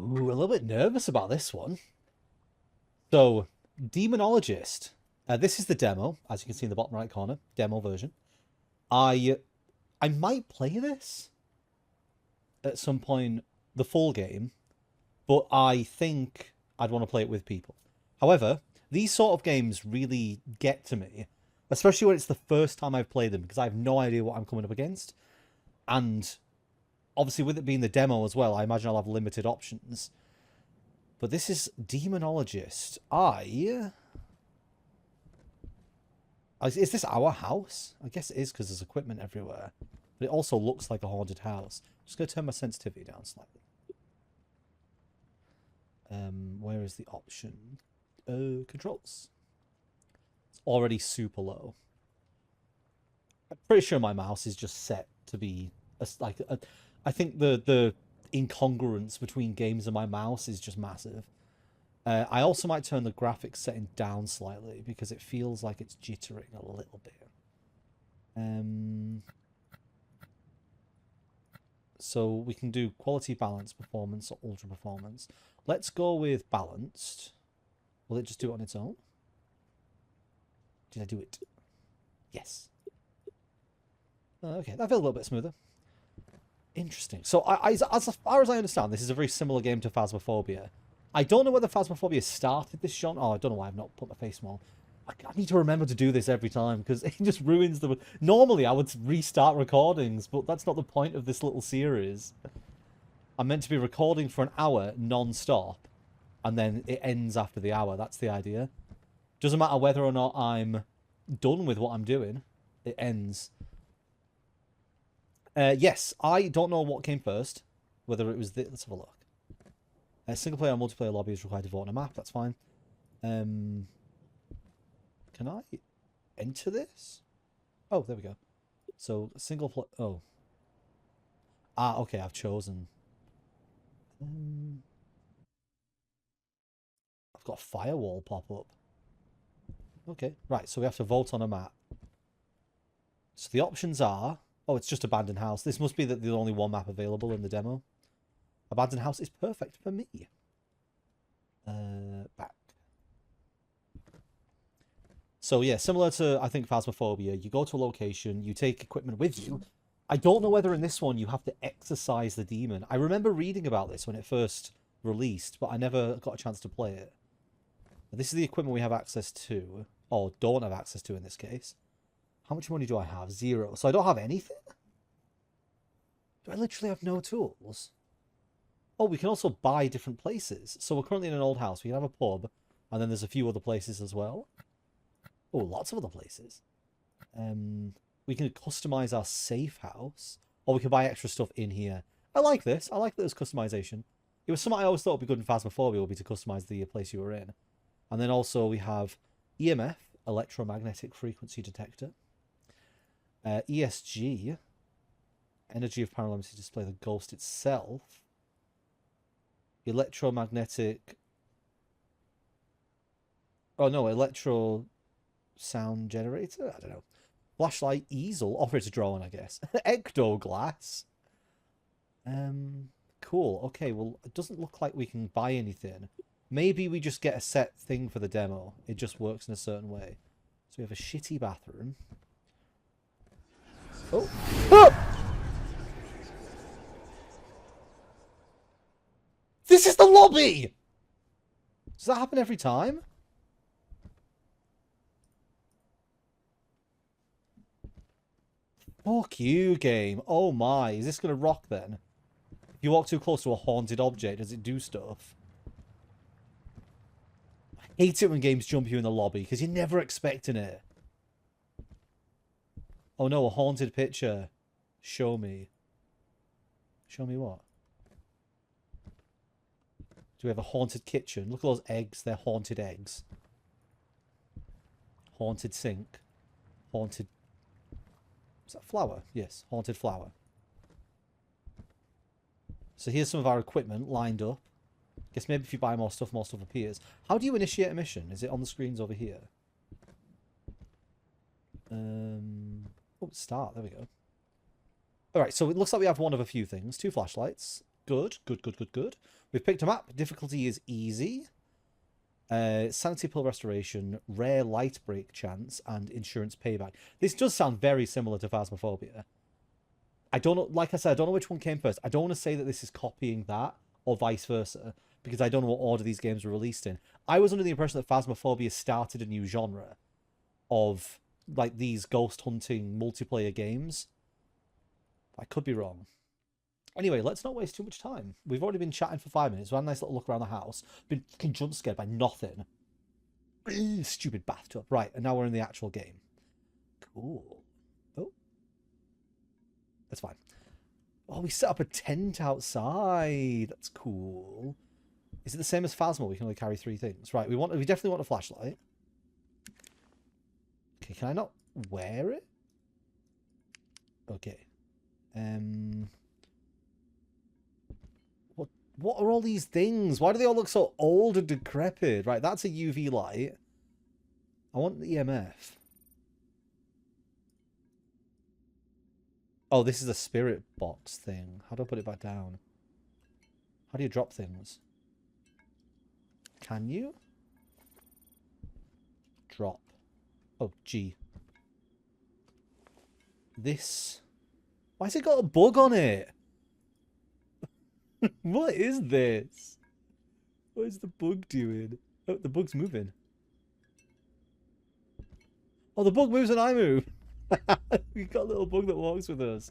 Ooh, a little bit nervous about this one. So, Demonologist. This is the demo, as you can see in the bottom right corner. Demo version. I might play this at some point, the full game, but I think I'd want to play it with people. However, these sort of games really get to me, especially when it's the first time I've played them, because I have no idea what I'm coming up against. And obviously, with it being the demo as well, I imagine I'll have limited options. But this is Demonologist. Is this our house? I guess it is because there's equipment everywhere. But it also looks like a haunted house. I'm just going to turn my sensitivity down slightly. Where is the option? Controls. It's already super low. I'm pretty sure my mouse is just set to be I think the incongruence between games and my mouse is just massive. I also might turn the graphics setting down slightly because it feels like it's jittering a little bit. So we can do quality, balance, performance, or ultra performance. Let's go with balanced. Will it just do it on its own? Did I do it? Yes. Okay, that feels a little bit smoother. Interesting. So, as far as I understand, this is a very similar game to Phasmophobia. I don't know whether Phasmophobia started this genre. Oh, I don't know why I've not put my face on. I need to remember to do this every time, because it just ruins the... Normally, I would restart recordings, but that's not the point of this little series. I'm meant to be recording for an hour non-stop, and then it ends after the hour. That's the idea. Doesn't matter whether or not I'm done with what I'm doing. It ends. Yes, I don't know what came first. Whether it was the... Let's have a look. Single player and multiplayer lobby is required to vote on a map. That's fine. Can I enter this? Oh, there we go. So, single player... Oh. Ah, okay, I've chosen. I've got a firewall pop up. Okay, right, so we have to vote on a map. So the options are... Oh, it's just abandoned house. This must be the only one map available in the demo. Abandoned house is perfect for me. Back. So yeah, similar to, I think, Phasmophobia, you go to a location, you take equipment with you. I don't know whether in this one you have to exorcise the demon. I remember reading about this when it first released, but I never got a chance to play it. This is the equipment we have access to, or don't have access to in this case. How much money do I have? 0. So I don't have anything? Do I literally have no tools? Oh, we can also buy different places. So we're currently in an old house. We can have a pub, and then there's a few other places as well. Oh, lots of other places. We can customize our safe house, or we can buy extra stuff in here. I like this. I like that there's customization. It was something I always thought would be good in Phasmophobia, would be to customize the place you were in. And then also we have EMF, electromagnetic frequency detector. ESG, energy of paranormal to display the ghost itself. Electromagnetic... Oh no, electro sound generator? I don't know. Flashlight, easel, operator drone, I guess. Ectoglass. Cool. Okay, well, it doesn't look like we can buy anything. Maybe we just get a set thing for the demo. It just works in a certain way. So we have a shitty bathroom. Oh! Oh! This is the lobby! Does that happen every time? Fuck you, game. Oh my. Is this going to rock then? If you walk too close to a haunted object, does it do stuff? I hate it when games jump you in the lobby because you're never expecting it. Oh no, a haunted picture. Show me. Show me what? Do we have a haunted kitchen? Look at those eggs. They're haunted eggs. Haunted sink. Haunted... Is that flower? Yes, haunted flower. So here's some of our equipment lined up. Guess maybe if you buy more stuff appears. How do you initiate a mission? Is it on the screens over here? Oh, start. There we go. Alright, so it looks like we have one of a few things. 2 flashlights. Good, good, good, good, good. We've picked a map. Difficulty is easy. Sanity pill restoration, rare light break chance, and insurance payback. This does sound very similar to Phasmophobia. I don't know, like I said, I don't know which one came first. I don't want to say that this is copying that or vice versa, because I don't know what order these games were released in. I was under the impression that Phasmophobia started a new genre of like these ghost hunting multiplayer games. I could be wrong. Anyway, let's not waste too much time. We've already been chatting for 5 minutes. We had a nice little look around the house. Been fucking jump scared by nothing. Stupid bathtub. Right, and now we're in the actual game. Cool. Oh. That's fine. Oh, we set up a tent outside. That's cool. Is it the same as Phasmo? We can only carry 3 things. Right, we definitely want a flashlight. Okay, can I not wear it? Okay. What are all these things? Why do they all look so old and decrepit? Right, that's a UV light. I want the EMF. Oh, this is a spirit box thing. How do I put it back down? How do you drop things? Can you? Drop. Oh, G. This. Why has it got a bug on it? What is this? What is the bug doing? Oh, the bug's moving. Oh, the bug moves and I move. We got a little bug that walks with us.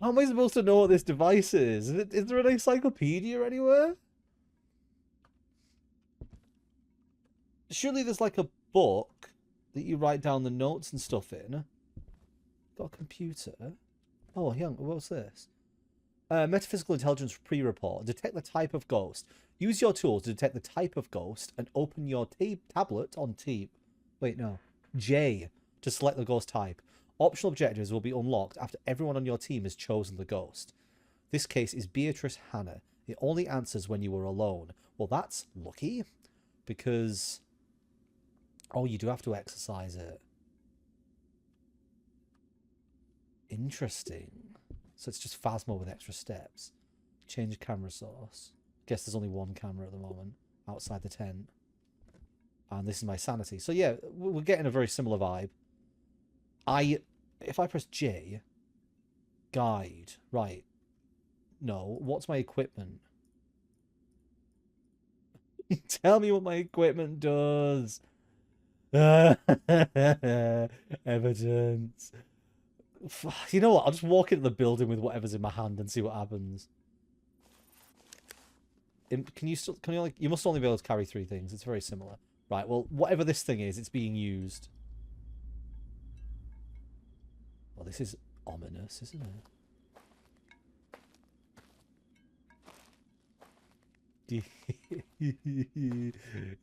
How am I supposed to know what this device is? Is there an encyclopedia anywhere? Surely there's like a book that you write down the notes and stuff in. Got a computer. Oh, hang on. What's this? Metaphysical intelligence pre-report. Detect the type of ghost. Use your tools to detect the type of ghost and open your tablet on T. Wait, no. J to select the ghost type. Optional objectives will be unlocked after everyone on your team has chosen the ghost. This case is Beatrice Hannah. It only answers when you are alone. Well, that's lucky. Because... oh, you do have to exercise it. Interesting. So it's just Phasmo with extra steps. Change camera source. Guess there's only one camera at the moment. Outside the tent. And this is my sanity. So yeah, we're getting a very similar vibe. If I press J... guide. Right. No. What's my equipment? Tell me what my equipment does. Evidence. You know what? I'll just walk into the building with whatever's in my hand and see what happens. Can you like, you must only be able to carry 3 things. It's very similar. Right, well, whatever this thing is, it's being used. Well, this is ominous, isn't it?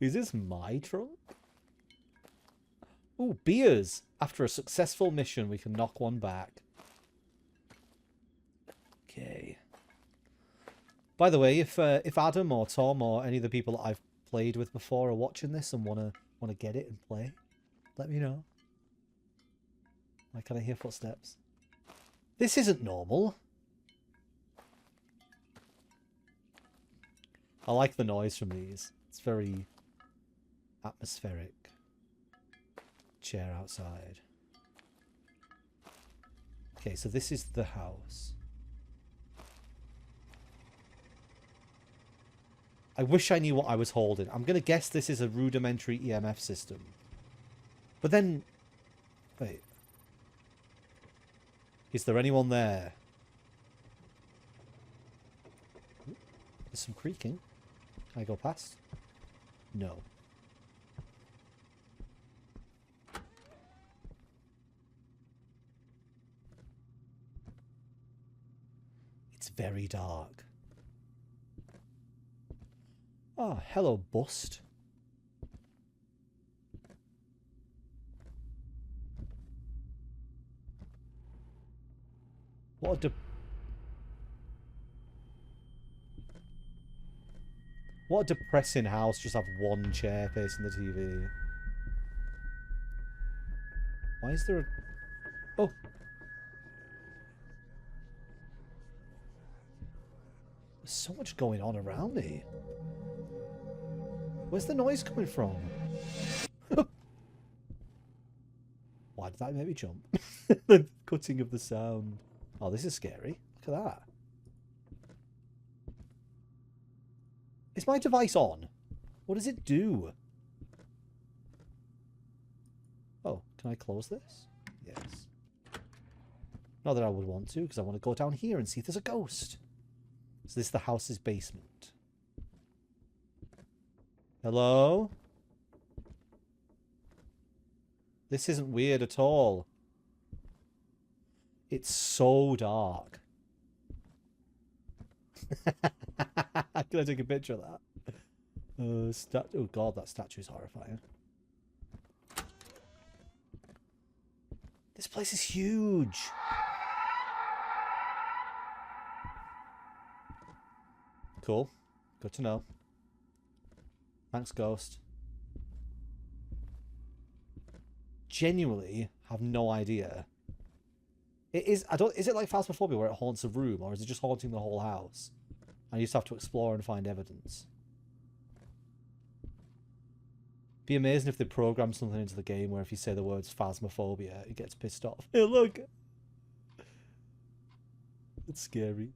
Is this my trunk? Ooh, beers! After a successful mission, we can knock one back. Okay. By the way, if Adam or Tom or any of the people that I've played with before are watching this and wanna get it and play, let me know. Like, can I hear footsteps? This isn't normal. I like the noise from these. It's very atmospheric. Chair outside. Okay, so this is the house. I wish I knew what I was holding. I'm going to guess this is a rudimentary EMF system. But then... wait. Is there anyone there? There's some creaking. Can I go past? No. It's very dark. Oh, hello, bust. What a depressing house, just have one chair facing the TV. Why is there a... oh. There's so much going on around me. Where's the noise coming from? Why did that make me jump? The cutting of the sound. Oh, this is scary. Look at that. Is my device on? What does it do? Oh, can I close this? Yes. Not that I would want to, because I want to go down here and see if there's a ghost. Is this the house's basement? Hello? This isn't weird at all. It's so dark. Can I take a picture of that? Oh god, that statue is horrifying. This place is huge. Cool. Good to know. Thanks, ghost. Genuinely have no idea. Is it like Phasmophobia where it haunts a room, or is it just haunting the whole house? And you just have to explore and find evidence. Be amazing if they programmed something into the game where if you say the words Phasmophobia, it gets pissed off. Hey, look! It's scary.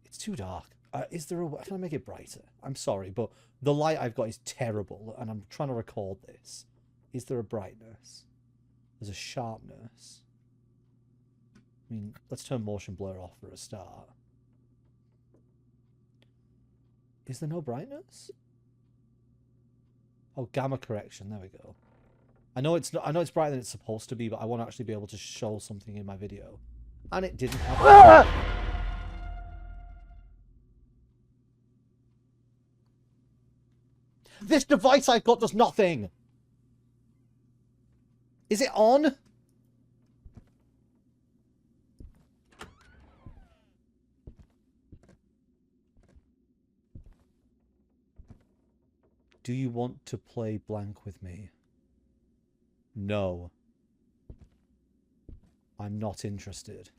It's too dark. Is there a way? Can I make it brighter? I'm sorry, but the light I've got is terrible, and I'm trying to record this. Is there a brightness? There's a sharpness. I mean, let's turn motion blur off for a start. Is there no brightness? Oh, gamma correction. There we go. I know it's not. I know it's brighter than it's supposed to be, but I want to actually be able to show something in my video, and it didn't happen. This device I've got does nothing. Is it on? Do you want to play blank with me? No. I'm not interested.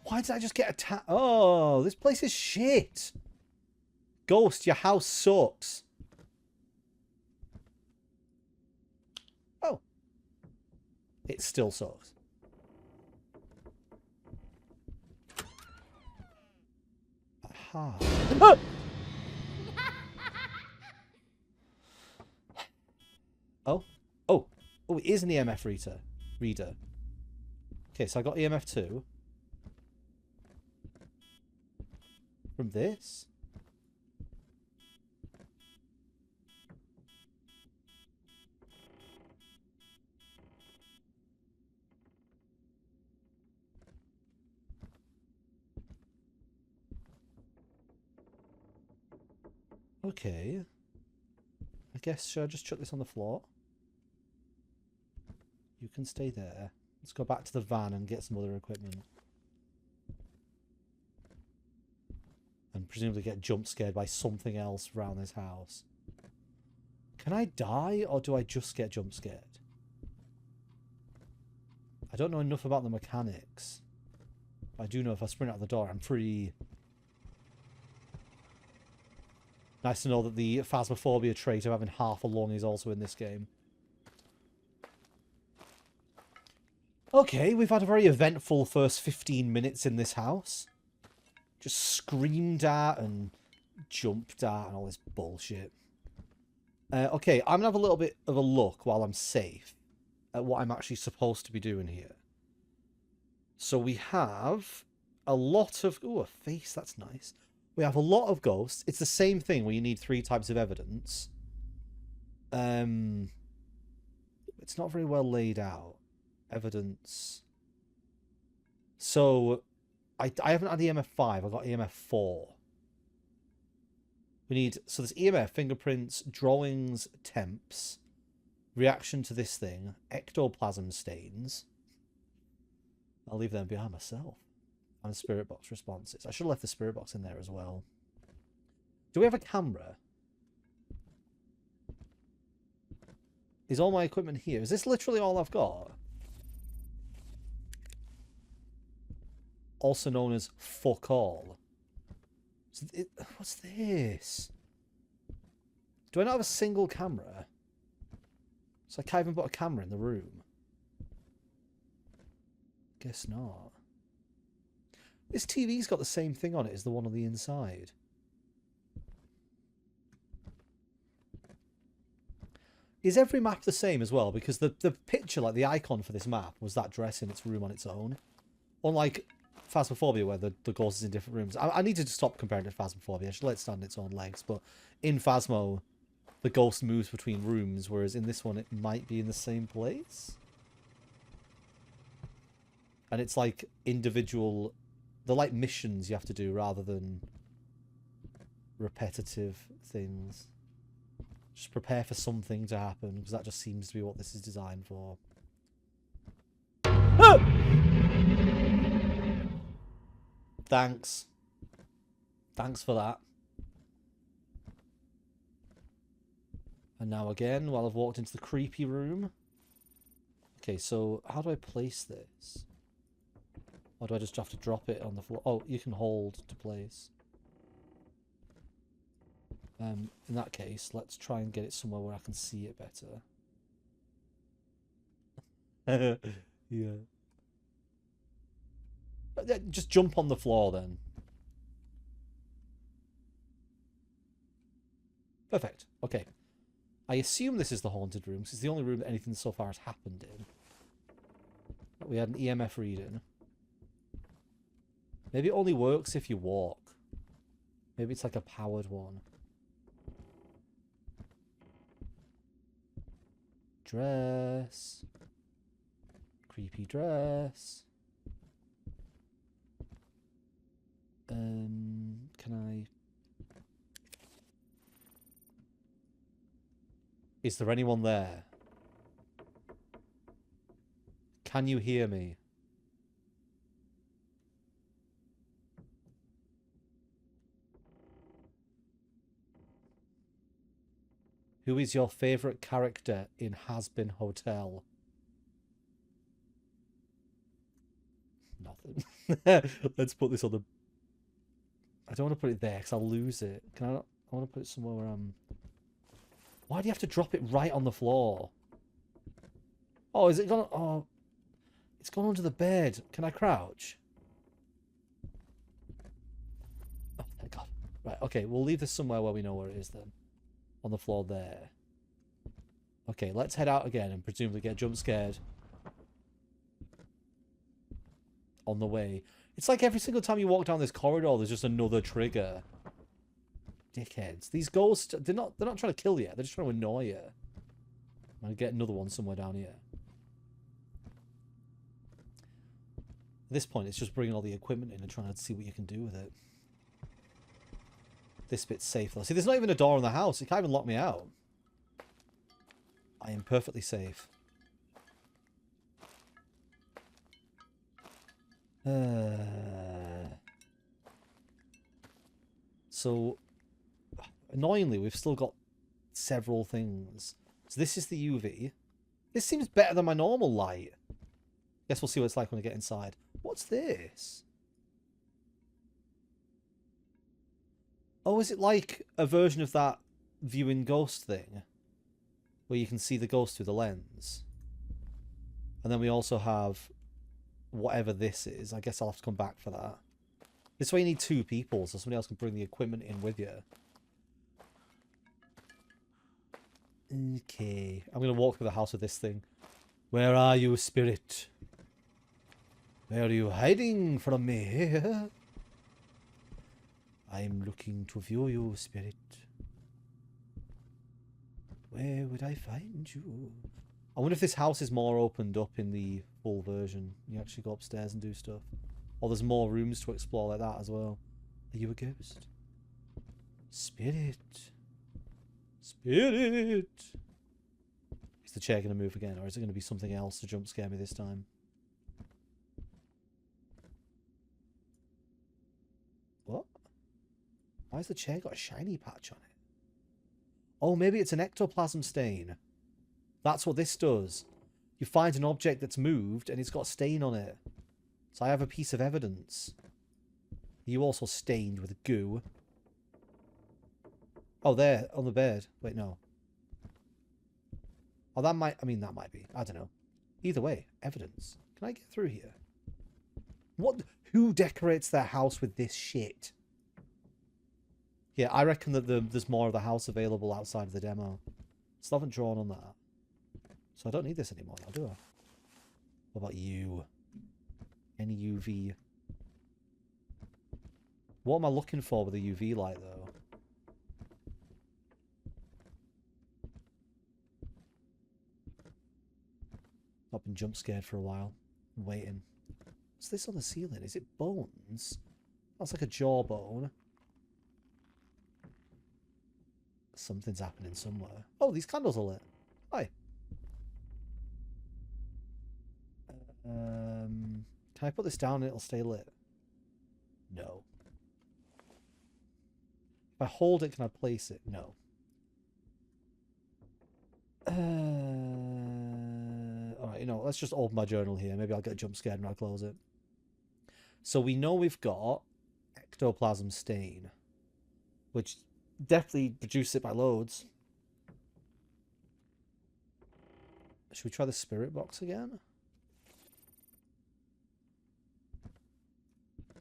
Why did I just get attacked? Oh, this place is shit. Ghost, your house sucks. Oh. It still sucks. Aha. Ah! Oh. Oh. Oh, it is an EMF reader. Okay, so I got EMF 2. From this? Okay. I guess, should I just chuck this on the floor? You can stay there. Let's go back to the van and get some other equipment. And presumably get jump scared by something else around this house. Can I die, or do I just get jump scared? I don't know enough about the mechanics. I do know if I sprint out the door, I'm free. Nice to know that the Phasmophobia trait of having half a lung is also in this game. Okay, we've had a very eventful first 15 minutes in this house. Just screamed at and jumped at and all this bullshit. Okay, I'm going to have a little bit of a look while I'm safe at what I'm actually supposed to be doing here. So we have a lot of... Ooh, a face, that's nice. We have a lot of ghosts. It's the same thing where you need 3 types of evidence. It's not very well laid out. Evidence. So, I haven't had EMF 5. I got EMF 4. We need... So there's EMF, fingerprints, drawings, temps, reaction to this thing, ectoplasm stains. I'll leave them behind myself. And spirit box responses. I should have left the spirit box in there as well. Do we have a camera? Is all my equipment here? Is this literally all I've got? Also known as fuck all. So what's this? Do I not have a single camera? So I can't even put a camera in the room. Guess not. This TV's got the same thing on it as the one on the inside. Is every map the same as well? Because the picture, like the icon for this map, was that dress in its room on its own. Unlike Phasmophobia, where the ghost is in different rooms. I need to stop comparing it to Phasmophobia. I should let it stand on its own legs. But in Phasmo, the ghost moves between rooms, whereas in this one, it might be in the same place. And it's like individual... They're like missions you have to do rather than repetitive things. Just prepare for something to happen, because that just seems to be what this is designed for. Ah! Thanks. Thanks for that. And now again, while I've walked into the creepy room. Okay, so how do I place this? Or do I just have to drop it on the floor? Oh, you can hold to place. In that case, let's try and get it somewhere where I can see it better. Yeah. Just jump on the floor then. Perfect. Okay. I assume this is the haunted room, because it's the only room that anything so far has happened in. We had an EMF reading. Maybe it only works if you walk. Maybe it's like a powered one. Dress. Creepy dress. Can I... Is there anyone there? Can you hear me? Who is your favourite character in Has Been Hotel? Nothing. Let's put this on the... I don't want to put it there because I'll lose it. Can I not? I want to put it somewhere where I'm... Why do you have to drop it right on the floor? Oh, is it gone? Oh, it's gone under the bed. Can I crouch? Oh, thank God. Right, okay, we'll leave this somewhere where we know where it is then. On the floor there. Okay, let's head out again and presumably get jump scared. On the way. It's like every single time you walk down this corridor, there's just another trigger. Dickheads. These ghosts, they're not trying to kill you. They're just trying to annoy you. I'm gonna get another one somewhere down here. At this point, it's just bringing all the equipment in and trying to see what you can do with it. This bit's safe though. See, there's not even a door in the house. It can't even lock me out. I am perfectly safe. So, annoyingly, we've still got several things. So this is the UV. This seems better than my normal light. Guess we'll see what it's like when I get inside. What's this? Oh, is it like a version of that viewing ghost thing? Where you can see the ghost through the lens. And then we also have whatever this is. I guess I'll have to come back for that. This way you need 2 people, so somebody else can bring the equipment in with you. Okay. I'm going to walk through the house with this thing. Where are you, spirit? Where are you hiding from me? I'm looking to view you, spirit. Where would I find you? I wonder if this house is more opened up in the full version. You actually go upstairs and do stuff. Or there's more rooms to explore like that as well. Are you a ghost? Spirit. Spirit. Is the chair going to move again? Or is it going to be something else to jump scare me this time? What? Why has the chair got a shiny patch on it? Oh, maybe it's an ectoplasm stain. That's what this does. You find an object that's moved and it's got a stain on it. So I have a piece of evidence. You also stained with goo. Oh, there, on the bed. Wait, no. Oh, that might... I mean, that might be. I don't know. Either way, evidence. Can I get through here? What? Who decorates their house with this shit? Yeah, I reckon that there's more of the house available outside of the demo. Still haven't drawn on that. So I don't need this anymore now, do I? What about you? Any UV? What am I looking for with a UV light, though? Not been jump scared for a while. I'm waiting. What's this on the ceiling? Is it bones? That's like a jawbone. Something's happening somewhere. Oh, these candles are lit. Hi. Can I put this down and it'll stay lit? No. If I hold it, can I place it? No. Alright, you know, let's just open my journal here. Maybe I'll get jump scared when I close it. So we know we've got ectoplasm stain, which definitely produce it by loads. Should we try the spirit box again?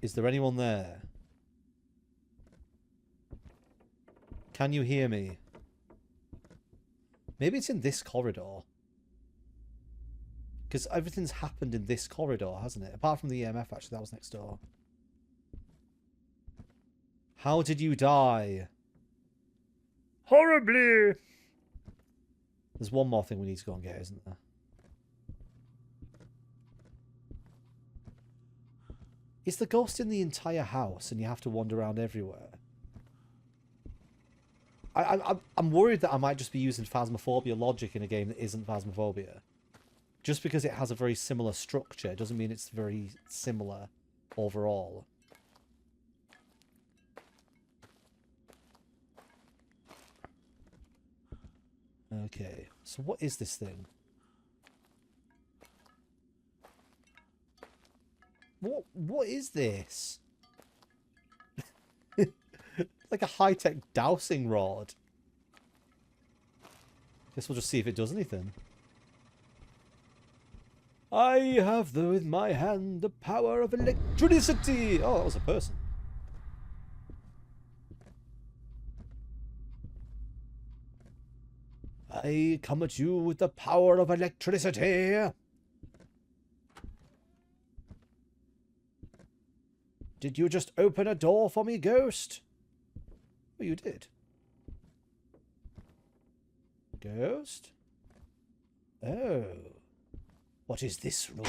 Is there anyone there? Can you hear me? Maybe it's in this corridor. Because everything's happened in this corridor, hasn't it? Apart from the EMF, actually, that was next door. How did you die? Horribly! There's one more thing we need to go and get, isn't there? Is the ghost in the entire house and you have to wander around everywhere? I'm worried that I might just be using Phasmophobia logic in a game that isn't Phasmophobia. Just because it has a very similar structure doesn't mean it's very similar overall. Okay, so what is this thing? What is this? Like a high-tech dowsing rod. Guess we'll just see if it does anything. I have with my hand the power of electricity. Oh, that was a person. I come at you with the power of electricity. Did you just open a door for me, ghost? Oh, you did. Ghost? Oh. What is this room?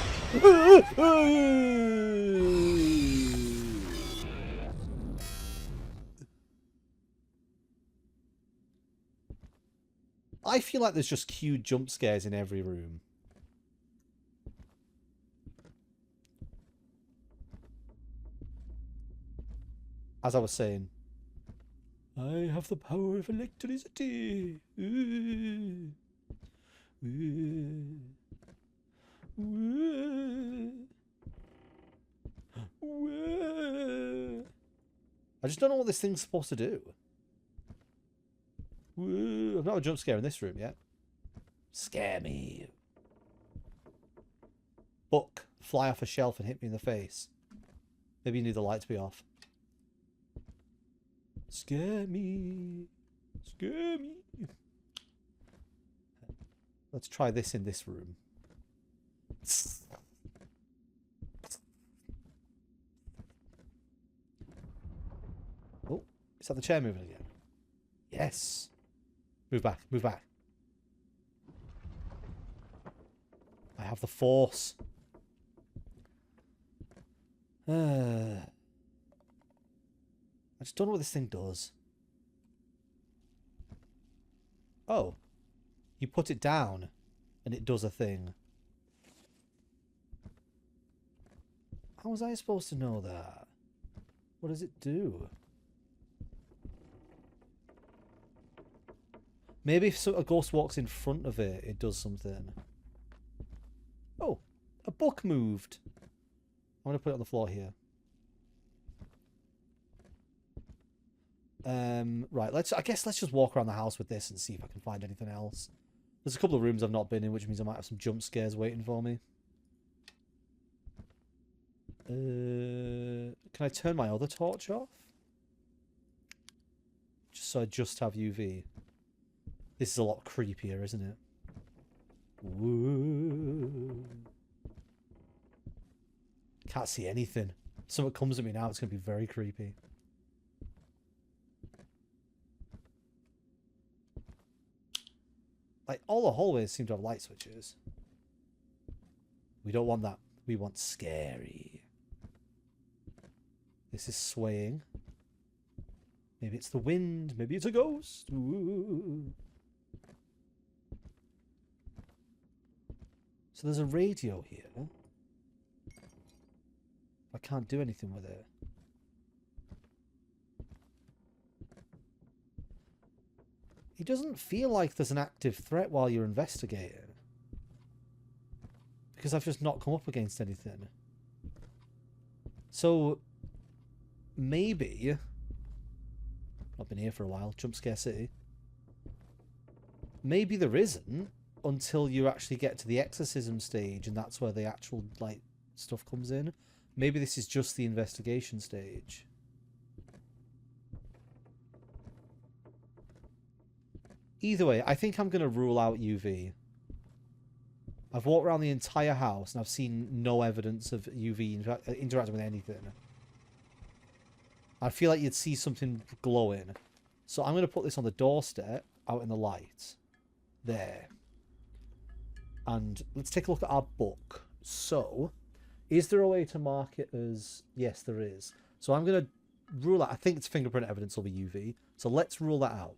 I feel like there's just cute jump scares in every room. As I was saying, I have the power of electricity. Ooh. Ooh. I just don't know what this thing's supposed to do. I've not a jump scare in this room yet. Scare me. Book. Fly off a shelf and hit me in the face. Maybe you need the light to be off. Scare me. Scare me. Let's try this in this room. Oh, is that the chair moving again? Yes. Move back, move back. I have the force. I just don't know what this thing does. Oh. You put it down and it does a thing. How was I supposed to know that? What does it do? Maybe if a ghost walks in front of it, it does something. Oh, a book moved. I'm going to put it on the floor here. Right, I guess let's just walk around the house with this and see if I can find anything else. There's a couple of rooms I've not been in, which means I might have some jump scares waiting for me. Can I turn my other torch off? Just so I just have UV. This is a lot creepier, isn't it? Woo. Can't see anything. If something comes at me now, it's going to be very creepy. Like, all the hallways seem to have light switches. We don't want that. We want scary. This is swaying. Maybe it's the wind. Maybe it's a ghost. Ooh. So there's a radio here. I can't do anything with it. It doesn't feel like there's an active threat while you're investigating. Because I've just not come up against anything. So, maybe... I've been here for a while. Jumpscare City. Maybe there isn't until you actually get to the exorcism stage, and that's where the actual, like, stuff comes in. Maybe this is just the investigation stage. Either way, I think I'm going to rule out UV. I've walked around the entire house and I've seen no evidence of UV interacting with anything. I feel like you'd see something glowing. So I'm going to put this on the doorstep, out in the light. There. And let's take a look at our book. So, is there a way to mark it as... Yes, there is. So I'm going to rule out... I think it's fingerprint evidence will be UV. So let's rule that out.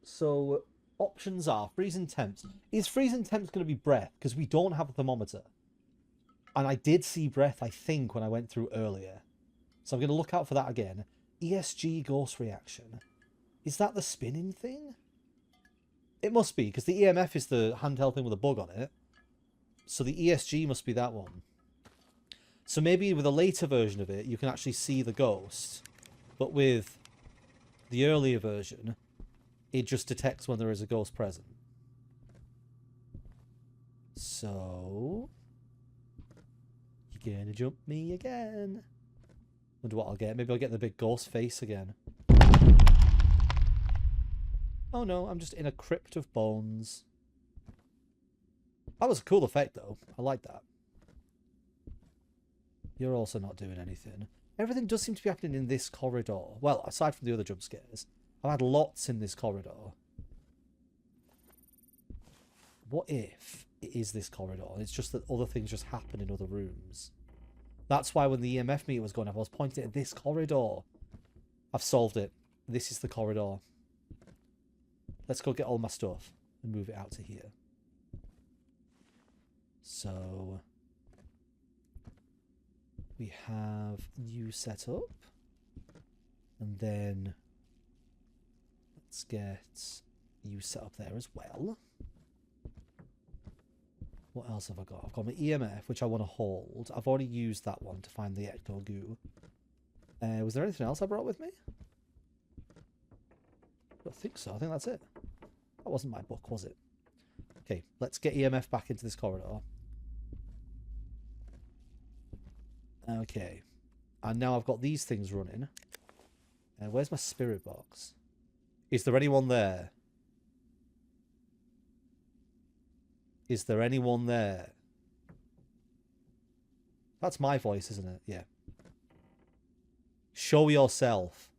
So, options are freezing temps. Is freezing temps going to be breath? Because we don't have a thermometer. And I did see breath, I think, when I went through earlier. So I'm going to look out for that again. ESG ghost reaction. Is that the spinning thing? It must be, because the EMF is the handheld thing with a bug on it. So the ESG must be that one. So maybe with a later version of it, you can actually see the ghost. But with the earlier version, it just detects when there is a ghost present. So... You're gonna jump me again. Wonder what I'll get. Maybe I'll get the big ghost face again. Oh no, I'm just in a crypt of bones. That was a cool effect though. I like that. You're also not doing anything. Everything does seem to be happening in this corridor. Well, aside from the other jump scares. I've had lots in this corridor. What if it is this corridor? It's just that other things just happen in other rooms. That's why when the EMF meter was going off, I was pointing at this corridor. I've solved it. This is the corridor. Let's go get all my stuff and move it out to here. So... we have you set up. And then... let's get you set up there as well. What else have I got? I've got my EMF, which I want to hold. I've already used that one to find the ecto goo. Was there anything else I brought with me? I don't think so. I think that's it. That wasn't my book, was it? Okay, let's get EMF back into this corridor. Okay. And now I've got these things running. Where's my spirit box? Is there anyone there? Is there anyone there? That's my voice, isn't it? Yeah. Show yourself.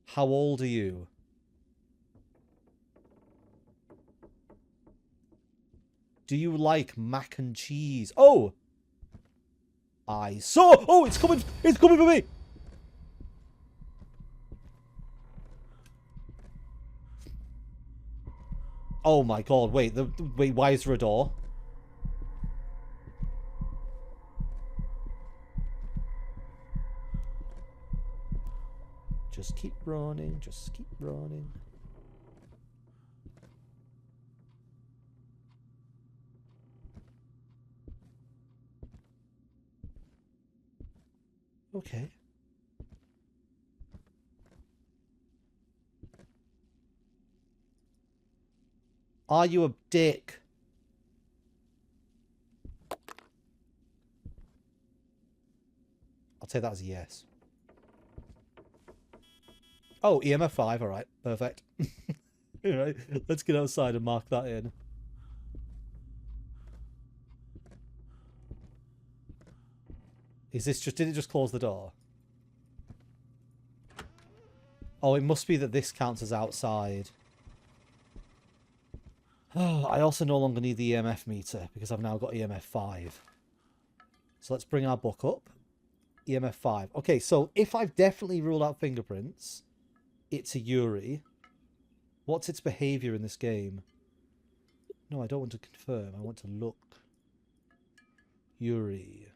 How old are you? Do you like mac and cheese? Oh! I saw... Oh, it's coming! It's coming for me! Oh my god, wait, wait, why is there a door? Just keep running, just keep running. Okay. Are you a dick? I'll take that as a yes. Oh, EMF 5, alright. Perfect. Alright, let's get outside and mark that in. Is this just... Did it just close the door? Oh, it must be that this counts as outside. Oh, I also no longer need the EMF meter because I've now got EMF 5. So let's bring our book up. EMF 5. Okay, so if I've definitely ruled out fingerprints, it's a Yuri. What's its behaviour in this game? No, I don't want to confirm. I want to look. Yuri.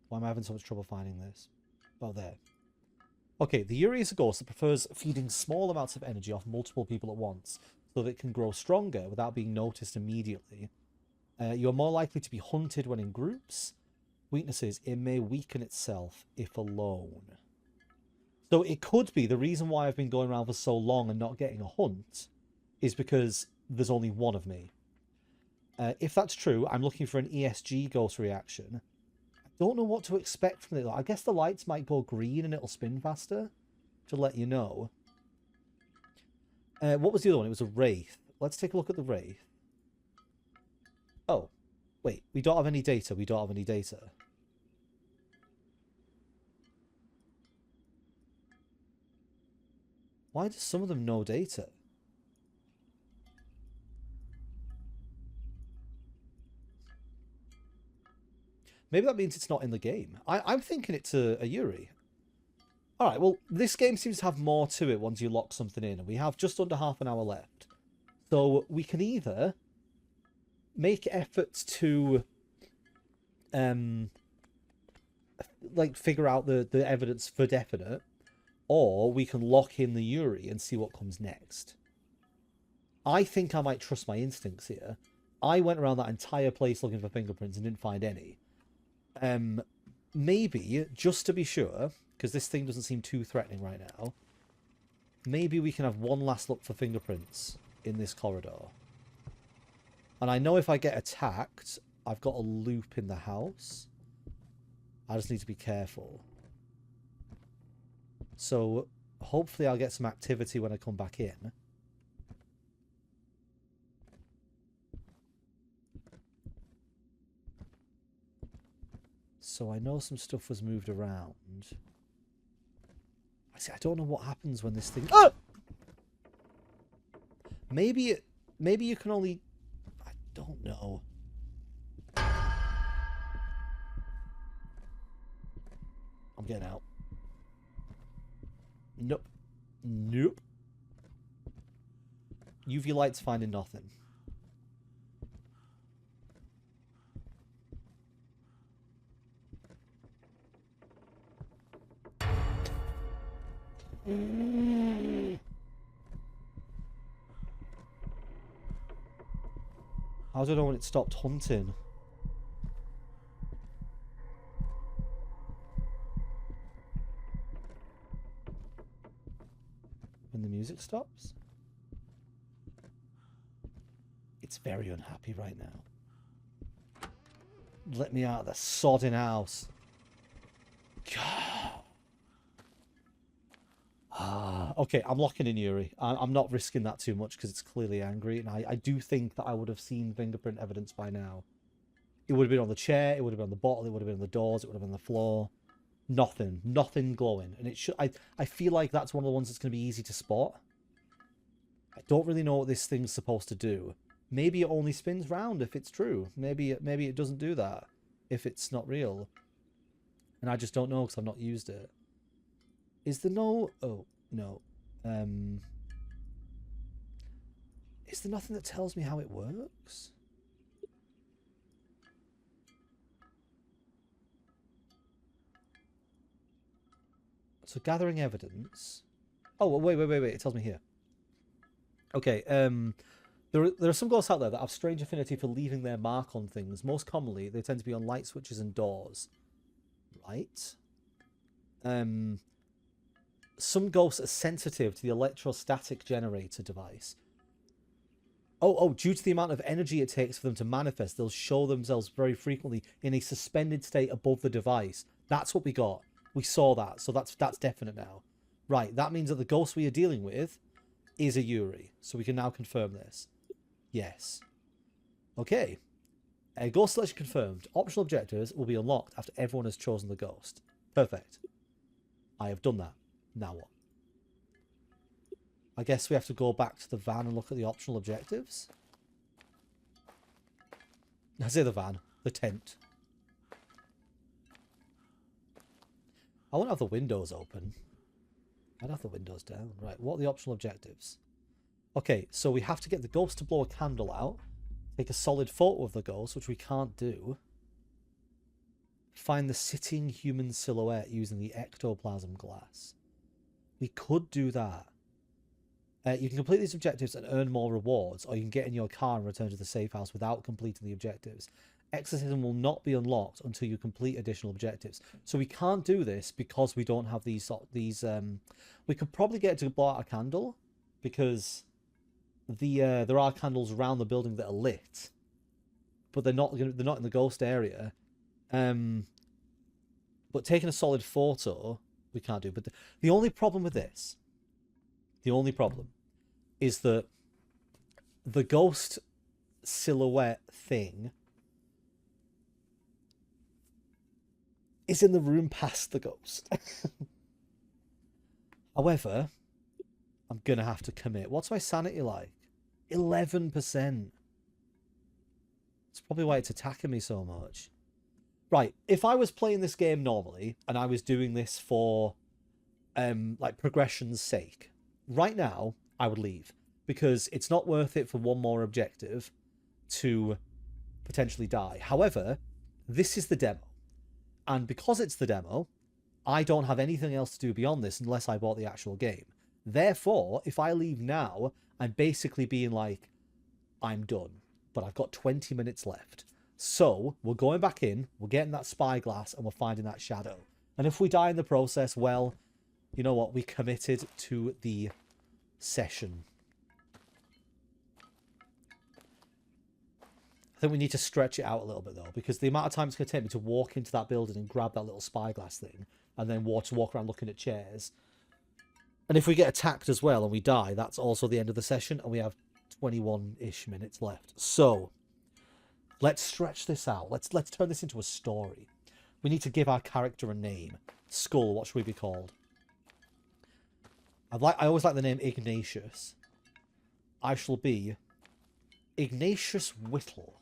Why am I having so much trouble finding this? Oh, there. Okay, the Yuri is a ghost that prefers feeding small amounts of energy off multiple people at once, so that it can grow stronger without being noticed immediately. You are more likely to be hunted when in groups. Weaknesses, it may weaken itself if alone. So it could be the reason why I've been going around for so long and not getting a hunt is because there's only one of me. If that's true, I'm looking for an ESG ghost reaction. I don't know what to expect from it. I guess the lights might go green and it'll spin faster to let you know. What was the other one? It was a wraith. Let's take a look at the wraith. Oh, wait. We don't have any data. We don't have any data. Why does some of them know data? Maybe that means it's not in the game. I'm thinking it's a Yuri. Alright, well, this game seems to have more to it once you lock something in. And we have just under half an hour left. So we can either make efforts to like figure out the evidence for definite, or we can lock in the Yuri and see what comes next. I think I might trust my instincts here. I went around that entire place looking for fingerprints and didn't find any. Maybe, just to be sure, because this thing doesn't seem too threatening right now, maybe we can have one last look for fingerprints in this corridor. And I know if I get attacked, I've got a loop in the house. I just need to be careful. So, hopefully I'll get some activity when I come back in. So I know some stuff was moved around. I don't know what happens when this thing... Oh! Maybe you can only... I don't know. I'm getting out. Nope. Nope. UV light's finding nothing. I don't know when it stopped hunting. When the music stops? It's very unhappy right now. Let me out of the sodding house. God. Okay, I'm locking in Yuri. I'm not risking that too much because it's clearly angry, and I do think that I would have seen fingerprint evidence by now. It would have been on the chair, it would have been on the bottle, it would have been on the doors, it would have been on the floor. Nothing glowing. And it should. I feel like that's one of the ones that's going to be easy to spot. I don't really know what this thing's supposed to do. Maybe it only spins round if it's true. Maybe it doesn't do that if it's not real. And I just don't know because I've not used it. Is there no... Oh, no. Is there nothing that tells me how it works? So gathering evidence. Oh, wait. It tells me here. Okay, there are some ghosts out there that have strange affinity for leaving their mark on things. Most commonly, they tend to be on light switches and doors. Right. Some ghosts are sensitive to the electrostatic generator device. Oh, due to the amount of energy it takes for them to manifest, they'll show themselves very frequently in a suspended state above the device. That's what we got. We saw that, so that's definite now. Right, that means that the ghost we are dealing with is a Yuri. So we can now confirm this. Yes. Okay. Ghost selection confirmed. Optional objectives will be unlocked after everyone has chosen the ghost. Perfect. I have done that. Now what? I guess we have to go back to the van and look at the optional objectives. I say the van. The tent. I won't have the windows open. I'd have the windows down. Right, what are the optional objectives? Okay, so we have to get the ghost to blow a candle out. Take a solid photo of the ghost, which we can't do. Find the sitting human silhouette using the ectoplasm glass. We could do that. You can complete these objectives and earn more rewards, or you can get in your car and return to the safe house without completing the objectives. Exorcism will not be unlocked until you complete additional objectives. So we can't do this because we don't have these. We could probably get it to blow out a candle, because there are candles around the building that are lit, but they're not in the ghost area. But taking a solid photo, we can't do. But the only problem with this, is that the ghost silhouette thing is in the room past the ghost. However, I'm going to have to commit. What's my sanity like? 11%. It's probably why it's attacking me so much. Right, if I was playing this game normally, and I was doing this for, like, progression's sake, right now, I would leave. Because it's not worth it for one more objective to potentially die. However, this is the demo. And because it's the demo, I don't have anything else to do beyond this unless I bought the actual game. Therefore, if I leave now, I'm basically being like, I'm done. But I've got 20 minutes left. So, we're going back in, we're getting that spyglass, and we're finding that shadow. And if we die in the process, well, you know what? We committed to the session. I think we need to stretch it out a little bit, though, because the amount of time it's going to take me to walk into that building and grab that little spyglass thing, and then walk around looking at chairs. And if we get attacked as well and we die, that's also the end of the session, and we have 21-ish minutes left. So, let's stretch this out. Let's turn this into a story. We need to give our character a name. Skull, what should we be called? I always like the name Ignatius. I shall be Ignatius Whittle.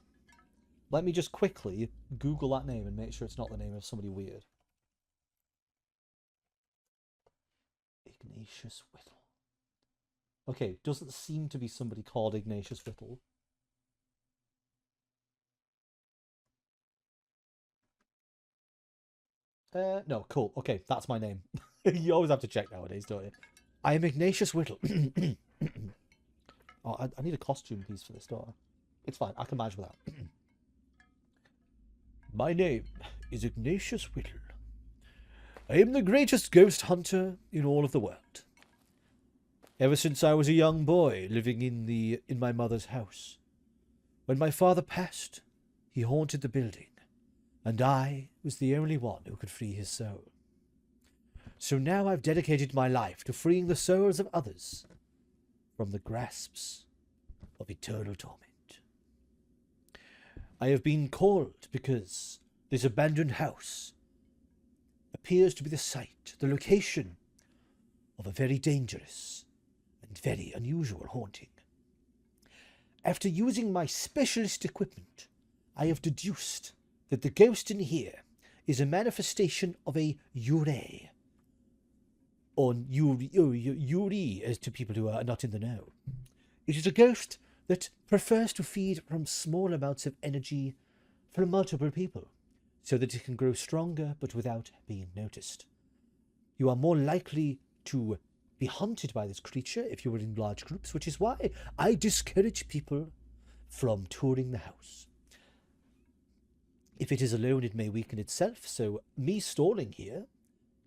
Let me just quickly Google that name and make sure it's not the name of somebody weird. Ignatius Whittle. Okay, doesn't seem to be somebody called Ignatius Whittle. No, cool. Okay, that's my name. You always have to check nowadays, don't you? I am Ignatius Whittle. Oh, I need a costume piece for this, don't I? It's fine, I can manage with that. My name is Ignatius Whittle. I am the greatest ghost hunter in all of the world. Ever since I was a young boy living in my mother's house. When my father passed, he haunted the building, and I was the only one who could free his soul. So now I've dedicated my life to freeing the souls of others from the grasps of eternal torment. I have been called because this abandoned house appears to be the site, the location of a very dangerous and very unusual haunting. After using my specialist equipment, I have deduced that the ghost in here is a manifestation of a Yuri. Or Yuri, as to people who are not in the know. It is a ghost that prefers to feed from small amounts of energy from multiple people, so that it can grow stronger but without being noticed. You are more likely to be hunted by this creature if you were in large groups, which is why I discourage people from touring the house. If it is alone, it may weaken itself, so me stalling here,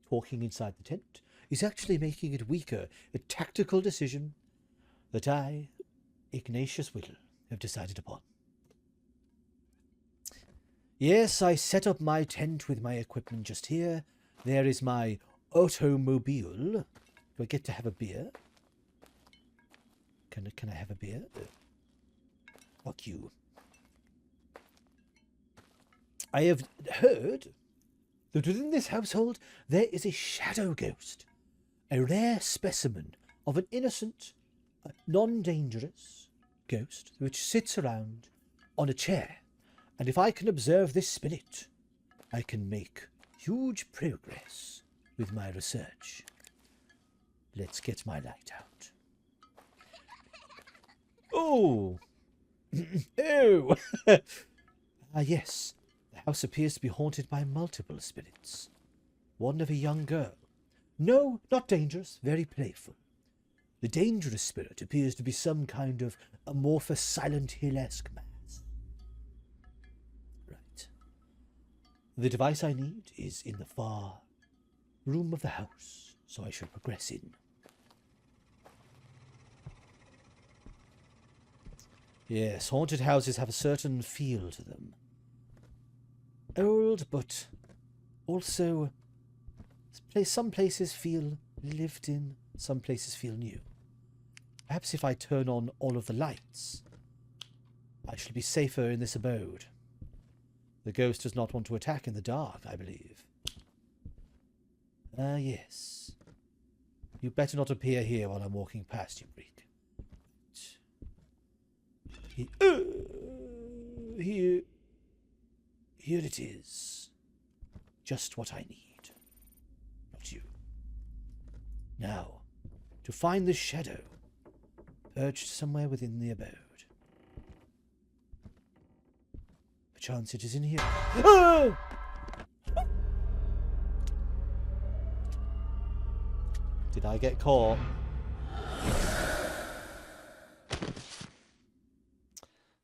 talking inside the tent, is actually making it weaker, a tactical decision that I, Ignatius Whittle, have decided upon. Yes, I set up my tent with my equipment just here. There is my automobile. Do I get to have a beer? Can I have a beer? Fuck you. I have heard that within this household there is a shadow ghost, a rare specimen of an innocent, non-dangerous ghost which sits around on a chair. And if I can observe this spirit, I can make huge progress with my research. Let's get my light out. Oh! Oh! Yes. The house appears to be haunted by multiple spirits. One of a young girl. No, not dangerous, very playful. The dangerous spirit appears to be some kind of amorphous Silent Hill-esque mass. Right. The device I need is in the far room of the house, so I shall progress in. Yes, haunted houses have a certain feel to them. Old, but also some places feel lived in, some places feel new. Perhaps if I turn on all of the lights, I shall be safer in this abode. The ghost does not want to attack in the dark, I believe. Ah, yes. You better not appear here while I'm walking past you, Greek. Here it is. Just what I need. Not you. Now, to find the shadow perched somewhere within the abode. Perchance it is in here. Ah! Did I get caught?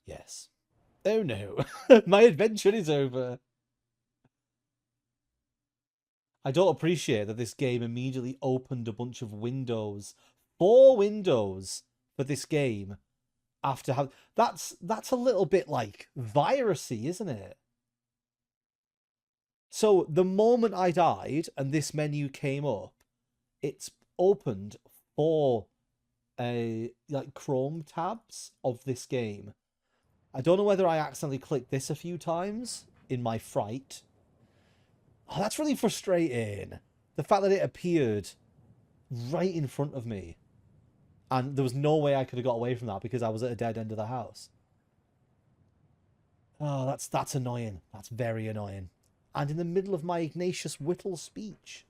Yes. Oh no. My adventure is over. I don't appreciate that this game immediately opened a bunch of windows. 4 windows for this game after how that's a little bit like virusy, isn't it? So the moment I died and this menu came up, it's opened 4 like Chrome tabs of this game. I don't know whether I accidentally clicked this a few times in my fright. Oh, that's really frustrating. The fact that it appeared right in front of me. And there was no way I could have got away from that because I was at a dead end of the house. Oh, that's annoying. That's very annoying. And in the middle of my Ignatius Whittle speech.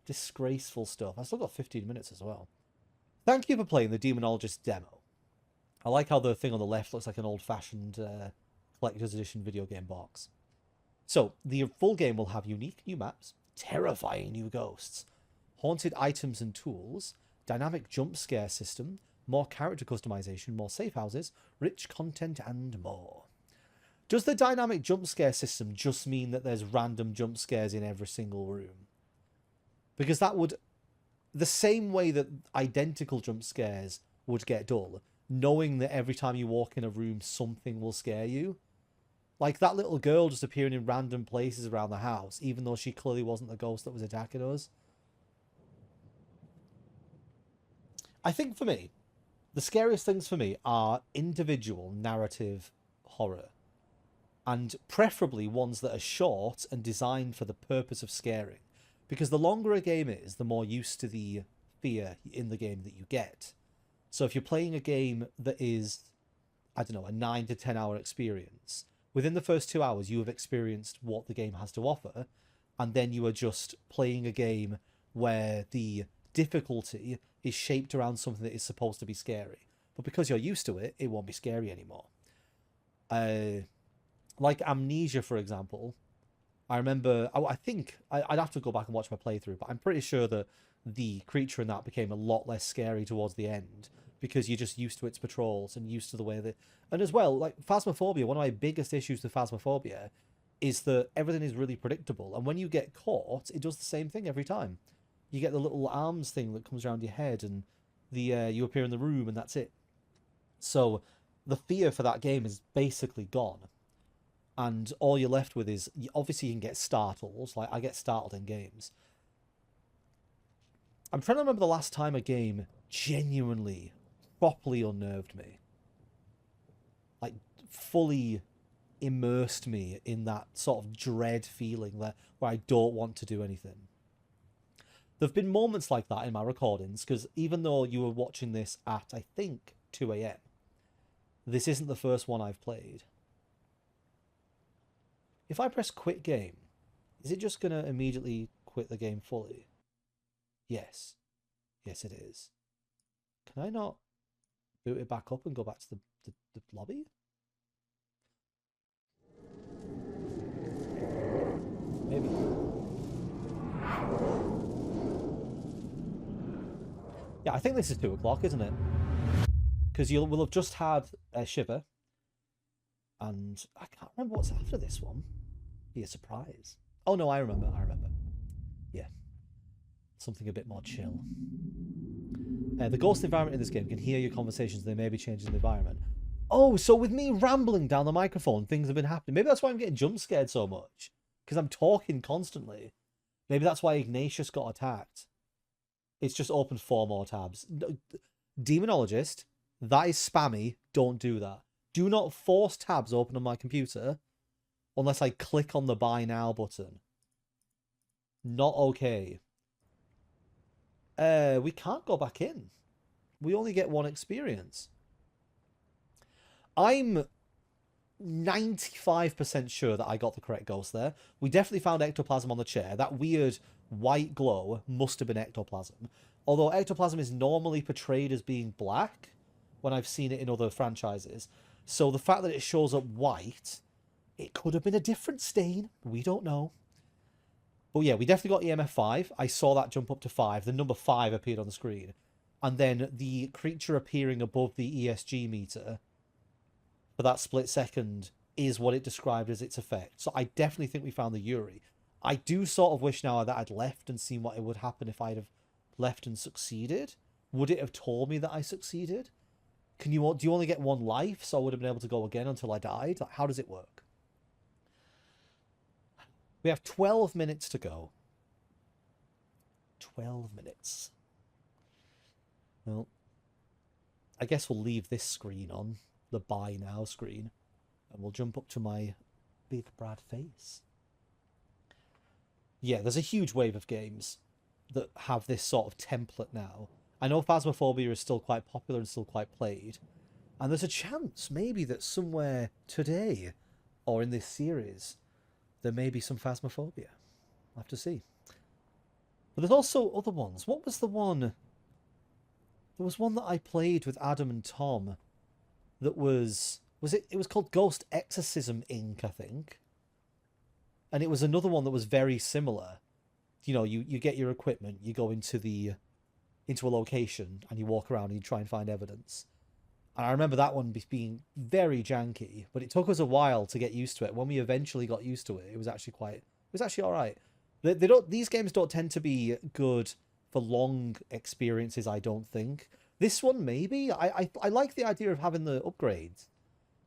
Disgraceful stuff. I still got 15 minutes as well. Thank you for playing the Demonologist demo. I like how the thing on the left looks like an old-fashioned collector's edition video game box. So, the full game will have unique new maps, terrifying new ghosts, haunted items and tools, dynamic jump scare system, more character customization, more safe houses, rich content, and more. Does the dynamic jump scare system just mean that there's random jump scares in every single room? Because that would... the same way that identical jump scares would get dull, knowing that every time you walk in a room, something will scare you. Like that little girl just appearing in random places around the house, even though she clearly wasn't the ghost that was attacking us. I think for me, the scariest things for me are individual narrative horror. And preferably ones that are short and designed for the purpose of scaring. Because the longer a game is, the more used to the fear in the game that you get. So if you're playing a game that is, I don't know, a 9 to 10 hour experience, within the first 2 hours you have experienced what the game has to offer, and then you are just playing a game where the difficulty is shaped around something that is supposed to be scary. But because you're used to it, it won't be scary anymore. Like Amnesia, for example, I remember, I think, I'd have to go back and watch my playthrough, but I'm pretty sure that the creature in that became a lot less scary towards the end because you're just used to its patrols and used to the way that... And as well, like, Phasmophobia, one of my biggest issues with Phasmophobia is that everything is really predictable. And when you get caught, it does the same thing every time. You get the little arms thing that comes around your head and you appear in the room and that's it. So the fear for that game is basically gone. And all you're left with is, obviously you can get startled. Like, I get startled in games. I'm trying to remember the last time a game genuinely, properly unnerved me. Like, fully immersed me in that sort of dread feeling where I don't want to do anything. There have been moments like that in my recordings, because even though you were watching this at, I think, 2 a.m., this isn't the first one I've played. If I press quit game, is it just going to immediately quit the game fully? Yes. Yes, it is. Can I not boot it back up and go back to the lobby? Maybe. Yeah, I think this is 2 o'clock, isn't it? Because we'll have just had a Shiver. And I can't remember what's after this one. Be a surprise. Oh no, I remember. Yeah. Something a bit more chill. The ghost environment in this game can hear your conversations. They may be changing the environment. Oh, so with me rambling down the microphone, things have been happening. Maybe that's why I'm getting jump scared so much. Because I'm talking constantly. Maybe that's why Ignatius got attacked. It's just opened 4 more tabs. Demonologist, that is spammy. Don't do that. Do not force tabs open on my computer unless I click on the buy now button. Not okay. We can't go back in. We only get 1 experience. I'm 95% sure that I got the correct ghost there. We definitely found ectoplasm on the chair. That weird white glow must have been ectoplasm. Although ectoplasm is normally portrayed as being black when I've seen it in other franchises. So the fact that it shows up white, it could have been a different stain. We don't know. But yeah, we definitely got EMF 5. I saw that jump up to 5. The number 5 appeared on the screen. And then the creature appearing above the ESG meter for that split second is what it described as its effect. So I definitely think we found the Yuri. I do sort of wish now that I'd left and seen what it would happen if I'd have left and succeeded. Would it have told me that I succeeded? Do you only get 1 life, so I would have been able to go again until I died? Like, how does it work? We have 12 minutes to go. 12 minutes. Well, I guess we'll leave this screen on, the buy now screen, and we'll jump up to my big Brad face. Yeah, there's a huge wave of games that have this sort of template now. I know Phasmophobia is still quite popular and still quite played, and there's a chance maybe that somewhere today or in this series there may be some Phasmophobia. I'll have to see. But there's also other ones. What was the one? There was one that I played with Adam and Tom that was it was called Ghost Exorcism Inc., I think. And it was another one that was very similar. You know, you get your equipment, you go into a location and you walk around and you try and find evidence. And I remember that one being very janky, but it took us a while to get used to it. When we eventually got used to it, it was actually all right. These games don't tend to be good for long experiences, I don't think. This one, maybe. I like the idea of having the upgrades.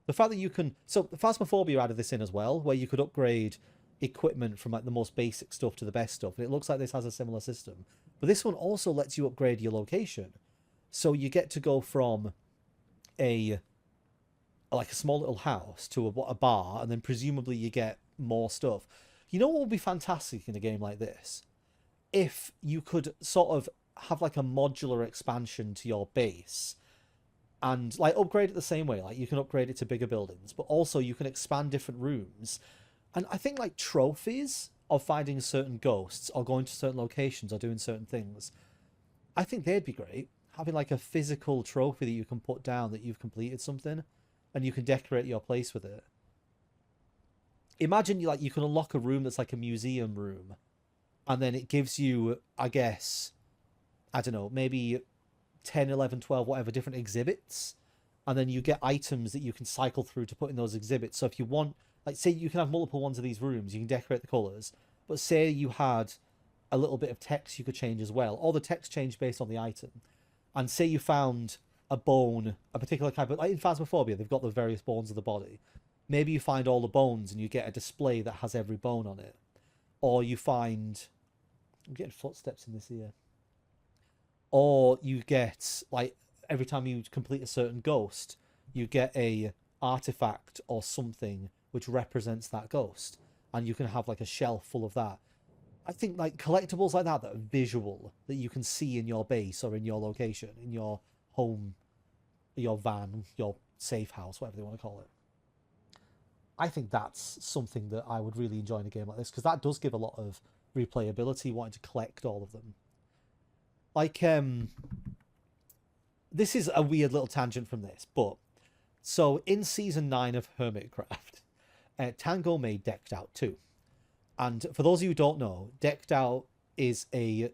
The fact that you can... So, Phasmophobia added this in as well, where you could upgrade equipment from like the most basic stuff to the best stuff. And it looks like this has a similar system. But this one also lets you upgrade your location. So you get to go from a small little house to a bar, and then presumably you get more stuff. You know what would be fantastic in a game like this? If you could sort of have like a modular expansion to your base and like upgrade it the same way. Like you can upgrade it to bigger buildings, but also you can expand different rooms. And I think like trophies of finding certain ghosts or going to certain locations or doing certain things, I think they'd be great. Having like a physical trophy that you can put down that you've completed something and you can decorate your place with it. imagine you can unlock a room that's like a museum room, and then it gives you, I guess, I don't know, maybe 10, 11, 12, whatever different exhibits, and then you get items that you can cycle through to put in those exhibits. So if you want, like, say you can have multiple ones of these rooms, you can decorate the colors, but say you had a little bit of text you could change as well, or the text changed based on the item, and say you found a bone, a particular kind of, like in Phasmophobia, they've got the various bones of the body. Maybe you find all the bones and you get a display that has every bone on it, or you find, I'm getting footsteps in this ear, or you get, like, every time you complete a certain ghost, you get a artifact or something which represents that ghost, and you can have like a shelf full of that. I think like collectibles like that are visual, that you can see in your base or in your location, in your home, your van, your safe house, whatever they want to call it. I think that's something that I would really enjoy in a game like this, because that does give a lot of replayability, wanting to collect all of them. Like, this is a weird little tangent from this, but so in season 9 of Hermitcraft, Tango made Decked Out too. And for those of you who don't know, Decked Out is a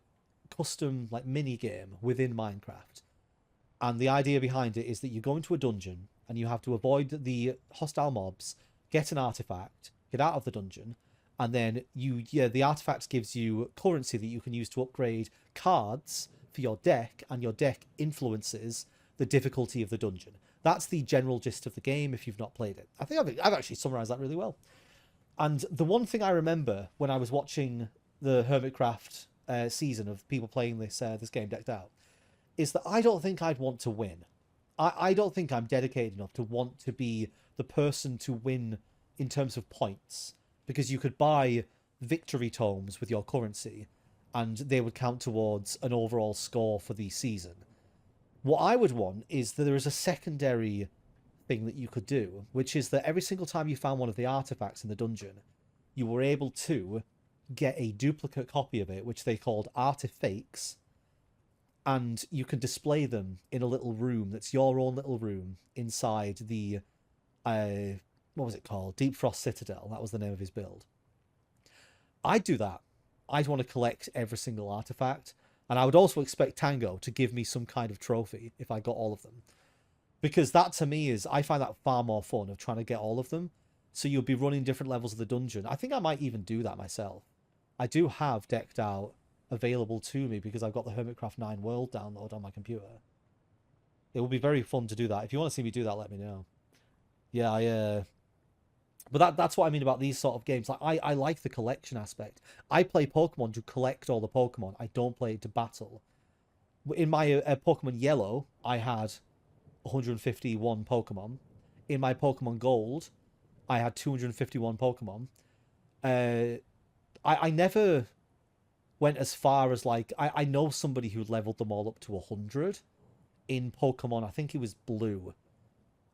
custom like mini game within Minecraft. And the idea behind it is that you go into a dungeon and you have to avoid the hostile mobs, get an artifact, get out of the dungeon, and then the artifact gives you currency that you can use to upgrade cards for your deck, and your deck influences the difficulty of the dungeon. That's the general gist of the game if you've not played it. I think I've actually summarized that really well. And the one thing I remember when I was watching the Hermitcraft season of people playing this game Decked Out is that I don't think I'd want to win. I don't think I'm dedicated enough to want to be the person to win in terms of points, because you could buy victory tomes with your currency and they would count towards an overall score for the season. What I would want is that there is a secondary thing that you could do, which is that every single time you found one of the artifacts in the dungeon, you were able to get a duplicate copy of it, which they called artifacts, and you can display them in a little room that's your own little room inside the what was it called? Deep Frost Citadel. That was the name of his build. I'd do that. I'd want to collect every single artifact, and I would also expect Tango to give me some kind of trophy if I got all of them. Because that, to me, is... I find that far more fun, of trying to get all of them. So you'll be running different levels of the dungeon. I think I might even do that myself. I do have Decked Out available to me because I've got the Hermitcraft 9 World download on my computer. It would be very fun to do that. If you want to see me do that, let me know. Yeah, but that's what I mean about these sort of games. Like, I like the collection aspect. I play Pokemon to collect all the Pokemon. I don't play it to battle. In my Pokemon Yellow, I had 151 Pokemon. In my Pokemon Gold, I had 251 Pokemon. I never went as far as, like... I know somebody who leveled them all up to 100 in Pokemon. I think it was Blue.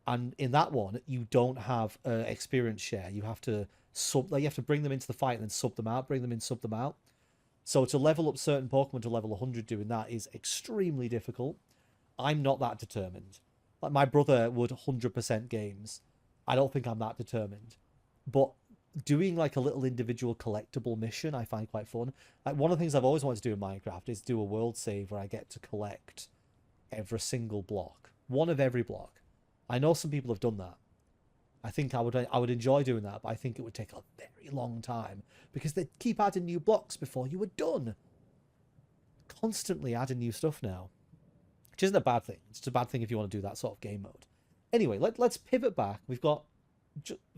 And in that one, you don't have experience share. You have to bring them into the fight and then sub them out. Bring them in, sub them out. So to level up certain Pokemon to level 100 doing that is extremely difficult. I'm not that determined. Like, my brother would 100% games. I don't think I'm that determined. But doing like a little individual collectible mission, I find quite fun. Like, one of the things I've always wanted to do in Minecraft is do a world save where I get to collect every single block. One of every block. I know some people have done that. I think I would enjoy doing that, but I think it would take a very long time because they keep adding new blocks before you were done. Constantly adding new stuff now, which isn't a bad thing. It's a bad thing if you want to do that sort of game mode. Anyway, let's pivot back. We've got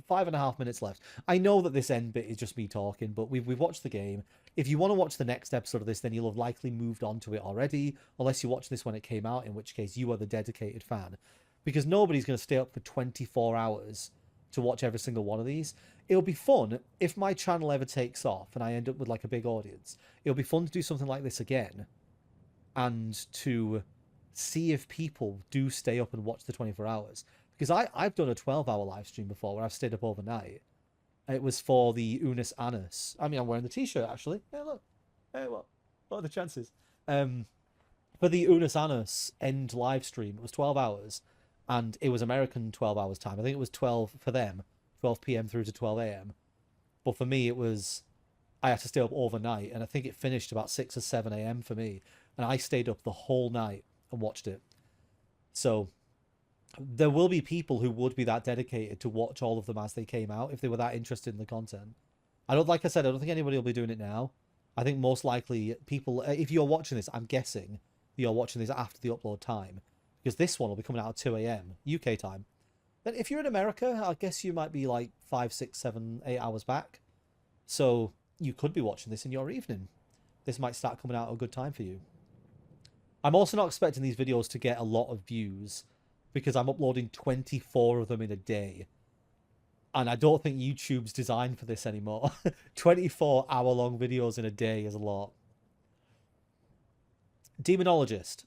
5.5 minutes left. I know that this end bit is just me talking, but we've watched the game. If you want to watch the next episode of this, then you'll have likely moved on to it already, unless you watch this when it came out, in which case you are the dedicated fan. Because nobody's going to stay up for 24 hours to watch every single one of these. It'll be fun if my channel ever takes off and I end up with like a big audience. It'll be fun to do something like this again and to see if people do stay up and watch the 24 hours. Because I've done a 12-hour live stream before where I've stayed up overnight. It was for the Unus Annus. I mean, I'm wearing the t-shirt, actually. Hey, look. Hey, what are the chances? For the Unus Annus end live stream, it was 12 hours. And it was American 12 hours time. I think it was 12 for them, 12 p.m. through to 12 a.m. But for me, it was I had to stay up overnight, and I think it finished about 6 or 7 a.m. for me, and I stayed up the whole night and watched it. So there will be people who would be that dedicated to watch all of them as they came out if they were that interested in the content. Like I said, I don't think anybody will be doing it now. I think most likely people, if you're watching this, I'm guessing you're watching this after the upload time, because this one will be coming out at 2 a.m. UK time. Then if you're in America, I guess you might be like 5, 6, 7, 8 hours back. So you could be watching this in your evening. This might start coming out at a good time for you. I'm also not expecting these videos to get a lot of views because I'm uploading 24 of them in a day. And I don't think YouTube's designed for this anymore. 24-hour-long videos in a day is a lot. Demonologist.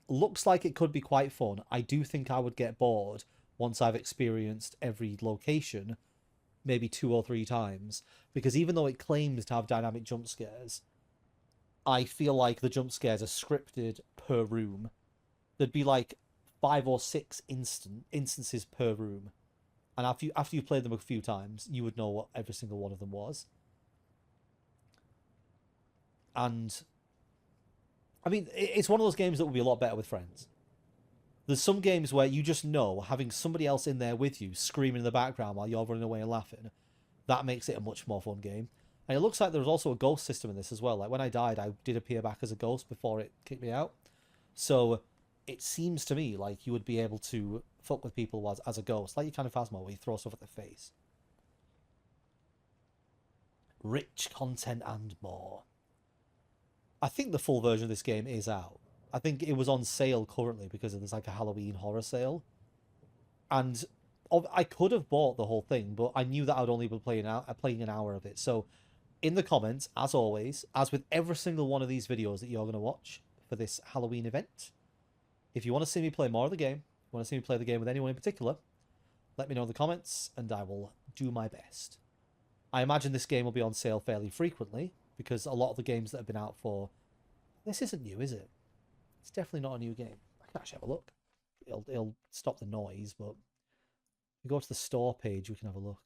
Looks like it could be quite fun. I do think I would get bored once I've experienced every location maybe 2 or 3 times. Because even though it claims to have dynamic jump scares, I feel like the jump scares are scripted per room. There'd be like 5 or 6 instances per room. And after you played them a few times, you would know what every single one of them was. And I mean, it's one of those games that would be a lot better with friends. There's some games where you just know having somebody else in there with you screaming in the background while you're running away and laughing, that makes it a much more fun game. And it looks like there was also a ghost system in this as well. Like when I died, I did appear back as a ghost before it kicked me out. So it seems to me like you would be able to fuck with people as a ghost, like you kind of Phasmo, where you throw stuff at their face. Rich content and more. I think the full version of this game is out. I think it was on sale currently because there's like a Halloween horror sale. And I could have bought the whole thing, but I knew that I would only be playing an hour of it. So in the comments, as always, as with every single one of these videos that you're going to watch for this Halloween event, if you want to see me play more of the game, if you want to see me play the game with anyone in particular, let me know in the comments and I will do my best. I imagine this game will be on sale fairly frequently because a lot of the games that have been out for... This isn't new, is it? It's definitely not a new game. I can actually have a look. It'll stop the noise, but... If we go to the store page, we can have a look.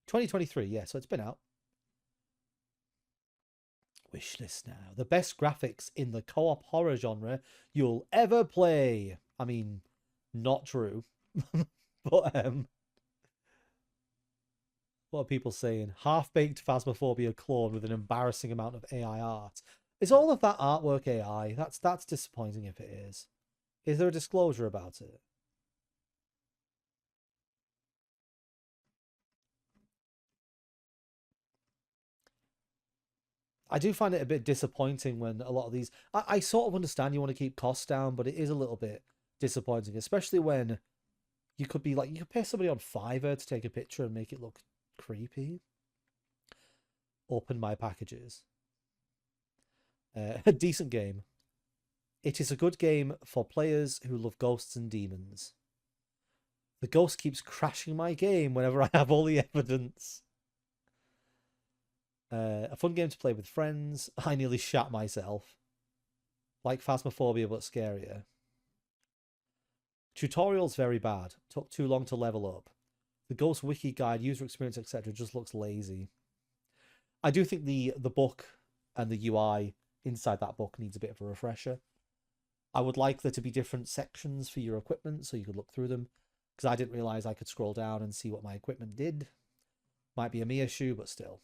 2023, yeah, so it's been out. Wishlist now. The best graphics in the co-op horror genre you'll ever play. I mean, not true. But, what are people saying? Half-baked Phasmophobia clone with an embarrassing amount of AI art. Is all of that artwork AI? That's disappointing if it is. Is there a disclosure about it? I do find it a bit disappointing when a lot of these... I sort of understand you want to keep costs down, but it is a little bit disappointing, especially when you could be like... You could pay somebody on Fiverr to take a picture and make it look creepy. Open my packages. A decent game. It is a good game for players who love ghosts and demons. The ghost keeps crashing my game whenever I have all the evidence. A fun game to play with friends. I nearly shat myself. Like Phasmophobia, but scarier. Tutorial's very bad. Took too long to level up. The Ghost Wiki guide, user experience, etc. just looks lazy. I do think the book and the UI inside that book needs a bit of a refresher. I would like there to be different sections for your equipment so you could look through them, because I didn't realise I could scroll down and see what my equipment did. Might be a me issue, but still.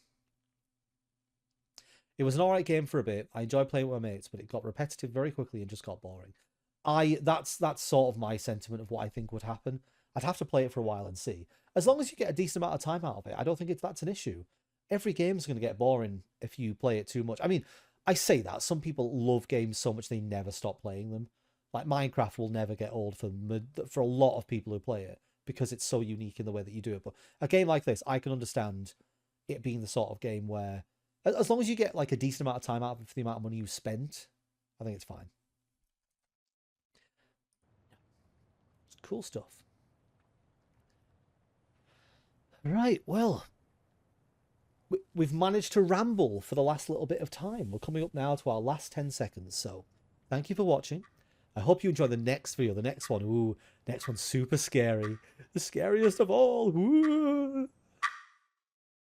It was an alright game for a bit. I enjoyed playing with my mates, but it got repetitive very quickly and just got boring. That's sort of my sentiment of what I think would happen. I'd have to play it for a while and see. As long as you get a decent amount of time out of it, I don't think that's an issue. Every game's going to get boring if you play it too much. I mean, I say that. Some people love games so much they never stop playing them. Like Minecraft will never get old for a lot of people who play it because it's so unique in the way that you do it. But a game like this, I can understand it being the sort of game where, as long as you get like a decent amount of time out of it for the amount of money you spent, I think it's fine. It's cool stuff. Right, well, we've managed to ramble for the last little bit of time. We're coming up now to our last 10 seconds, so thank you for watching. I hope you enjoy the next video, the next one. Ooh, next one's super scary. The scariest of all. Ooh.